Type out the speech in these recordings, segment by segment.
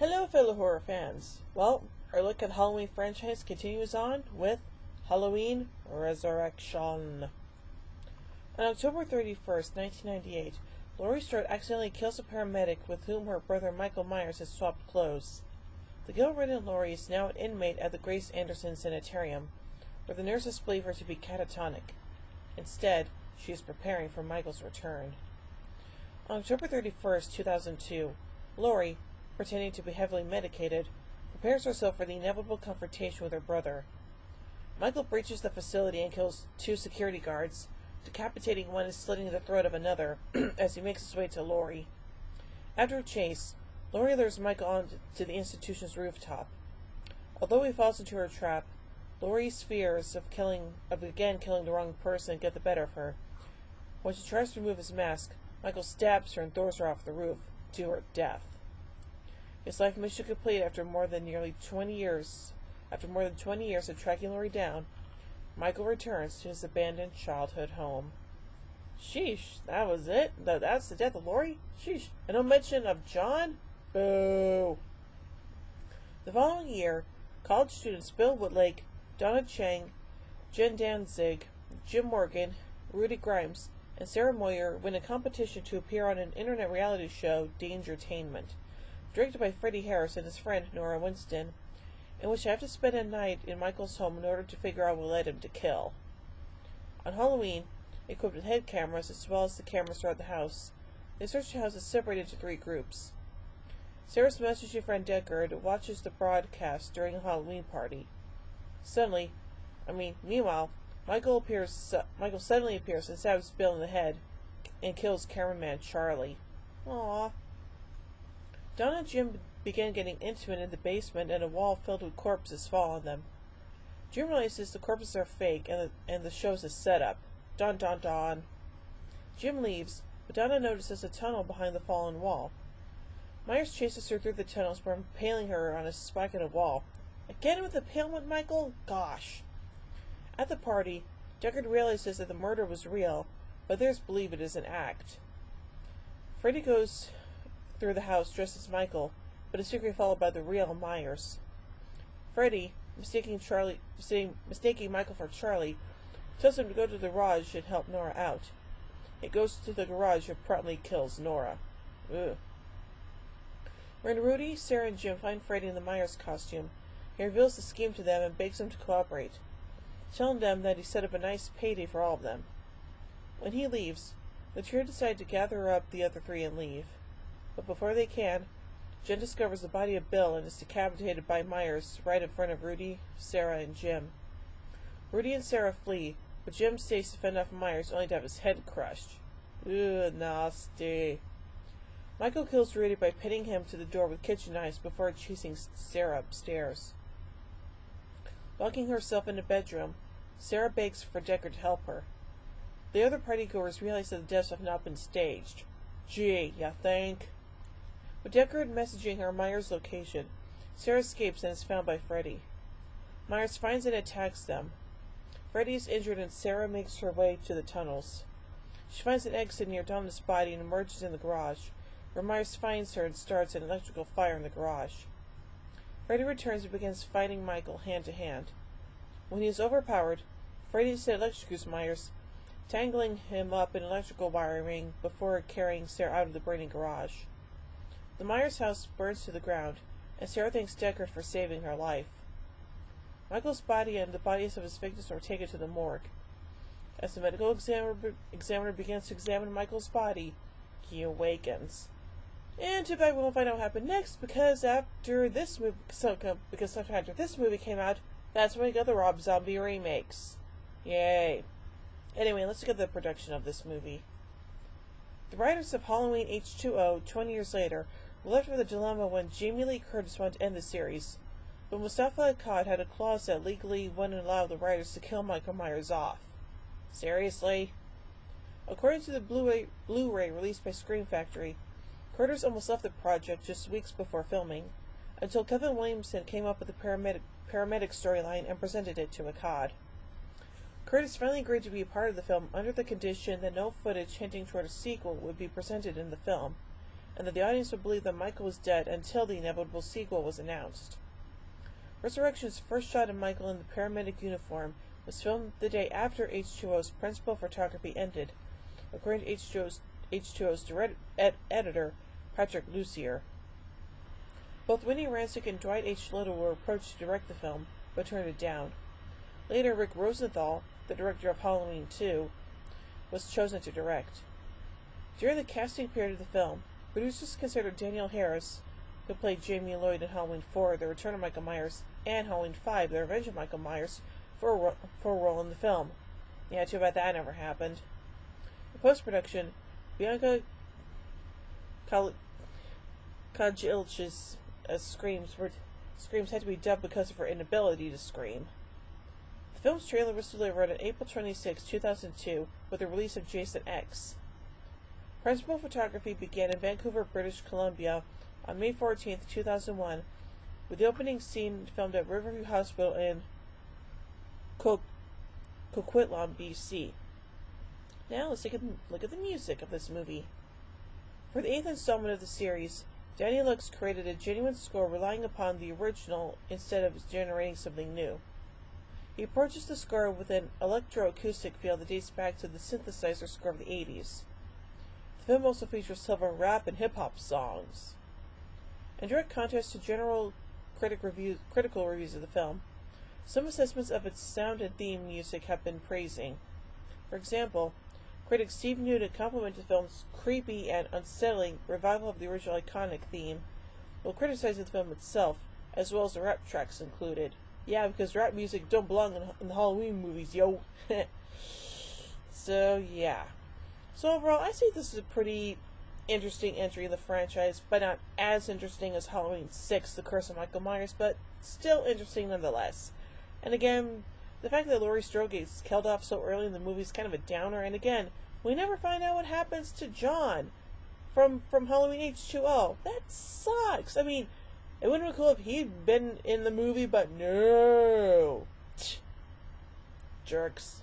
Hello, fellow horror fans. Well, our look at the Halloween franchise continues on with Halloween Resurrection. On October 31st, 1998, Laurie Strode accidentally kills a paramedic with whom her brother Michael Myers has swapped clothes. The guilt-ridden Laurie is now an inmate at the Grace Anderson Sanitarium, where the nurses believe her to be catatonic. Instead, she is preparing for Michael's return. On October 31st, 2002, Laurie, pretending to be heavily medicated, prepares herself for the inevitable confrontation with her brother. Michael breaches the facility and kills two security guards, decapitating one and slitting the throat of another as he makes his way to Laurie. After a chase, Laurie lures Michael onto the institution's rooftop. Although he falls into her trap, Laurie's fears of again killing the wrong person get the better of her. When she tries to remove his mask, Michael stabs her and throws her off the roof, to her death. His life mission complete after more than 20 years of tracking Laurie down, Michael returns to his abandoned childhood home. Sheesh, that was it? That's the death of Laurie? Sheesh. And no mention of John? Boo. The following year, college students Bill Woodlake, Donna Chang, Jen Danzig, Jim Morgan, Rudy Grimes, and Sarah Moyer win a competition to appear on an internet reality show, Dangertainment, directed by Freddie Harris and his friend Nora Winston, in which they have to spend a night in Michael's home in order to figure out what led him to kill. On Halloween, equipped with head cameras as well as the cameras throughout the house, they search the house and separate into three groups. Sarah's messaging friend Deckard watches the broadcast during a Halloween party. Meanwhile, Michael suddenly appears and stabs Bill in the head and kills cameraman Charlie. Aww. Donna and Jim begin getting intimate in the basement, and a wall filled with corpses fall on them. Jim realizes the corpses are fake and the show's a setup. Dun dun dun. Jim leaves, but Donna notices a tunnel behind the fallen wall. Myers chases her through the tunnels by impaling her on a spike in a wall. Again with impalement, Michael? Gosh. At the party, Deckard realizes that the murder was real, but others believe it is an act. Freddy goes through the house dressed as Michael, but is secretly followed by the real Myers. Freddy, mistaking Michael for Charlie, tells him to go to the garage and help Nora out. He goes to the garage and promptly kills Nora. Ugh. When Rudy, Sarah, and Jim find Freddy in the Myers costume, he reveals the scheme to them and begs them to cooperate, telling them that he set up a nice payday for all of them. When he leaves, the trio decide to gather up the other three and leave. But before they can, Jen discovers the body of Bill and is decapitated by Myers right in front of Rudy, Sarah, and Jim. Rudy and Sarah flee, but Jim stays to fend off Myers only to have his head crushed. Ugh, nasty. Michael kills Rudy by pinning him to the door with kitchen knives before chasing Sarah upstairs. Locking herself in the bedroom, Sarah begs for Deckard to help her. The other partygoers realize that the deaths have not been staged. Gee, ya think? With Deckard messaging her Myers' location, Sarah escapes and is found by Freddy. Myers finds and attacks them. Freddy is injured and Sarah makes her way to the tunnels. She finds an exit near Donna's body and emerges in the garage, where Myers finds her and starts an electrical fire in the garage. Freddy returns and begins fighting Michael hand to hand. When he is overpowered, Freddy instead electrocutes Myers, tangling him up in electrical wiring before carrying Sarah out of the burning garage. The Myers house burns to the ground, and Sarah thanks Deckard for saving her life. Michael's body and the bodies of his victims are taken to the morgue. As the medical examiner begins to examine Michael's body, he awakens. And too bad we won't find out what happened next, because after this movie came out, that's when we got the Rob Zombie remakes. Yay. Anyway, let's look at the production of this movie. The writers of Halloween H2O, 20 years later, were left with a dilemma when Jamie Lee Curtis wanted to end the series, but Mustafa Akkad had a clause that legally wouldn't allow the writers to kill Michael Myers off. Seriously? According to the Blu-ray released by Scream Factory, Curtis almost left the project just weeks before filming, until Kevin Williamson came up with the paramedic storyline and presented it to Akkad. Curtis finally agreed to be a part of the film under the condition that no footage hinting toward a sequel would be presented in the film, and that the audience would believe that Michael was dead until the inevitable sequel was announced. Resurrection's first shot of Michael in the paramedic uniform was filmed the day after H2O's principal photography ended, according to H2O's editor, Patrick Lussier. Both Winnie Rancic and Dwight H. Little were approached to direct the film, but turned it down. Later, Rick Rosenthal, the director of Halloween 2, was chosen to direct. During the casting period of the film, producers considered Danielle Harris, who played Jamie Lloyd in Halloween 4, The Return of Michael Myers, and Halloween 5, The Revenge of Michael Myers, for a role in the film. Yeah, too bad that never happened. In post-production, Bianca Kajilch's screams had to be dubbed because of her inability to scream. The film's trailer was delivered on April 26, 2002, with the release of Jason X. Principal photography began in Vancouver, British Columbia on May 14, 2001, with the opening scene filmed at Riverview Hospital in Coquitlam, BC. Now let's take a look at the music of this movie. For the 8th installment of the series, Danny Lux created a genuine score relying upon the original instead of generating something new. He approaches the score with an electroacoustic feel that dates back to the synthesizer score of the 80s. The film also features several rap and hip-hop songs. In direct contrast to general critical reviews of the film, some assessments of its sound and theme music have been praising. For example, critic Steve Newton complimented the film's creepy and unsettling revival of the original iconic theme, while criticizing the film itself, as well as the rap tracks included. Yeah, because rap music don't belong in the Halloween movies, yo. So, yeah. So overall, I say this is a pretty interesting entry in the franchise, but not as interesting as Halloween 6, The Curse of Michael Myers, but still interesting nonetheless. And again, the fact that Laurie Strode gets killed off so early in the movie is kind of a downer, and again, we never find out what happens to John from Halloween H2O. That sucks. I mean, it would have been cool if he'd been in the movie, but no. Jerks.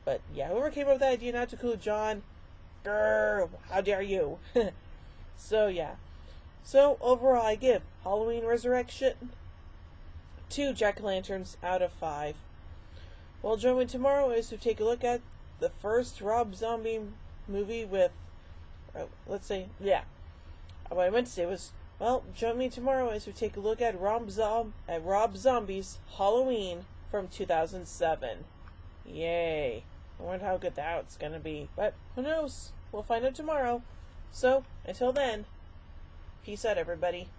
But yeah, whoever came up with that idea not to include John, grr, how dare you? So yeah. So overall, I give Halloween Resurrection 2 jack-o'-lanterns out of 5. Well, join me tomorrow as we take a look at the first Rob Zombie movie with, what I meant to say was, well, join me tomorrow as we take a look at Rob Zombie's Halloween from 2007. Yay. I wonder how good that's gonna be. But, who knows? We'll find out tomorrow. So, until then, peace out, everybody.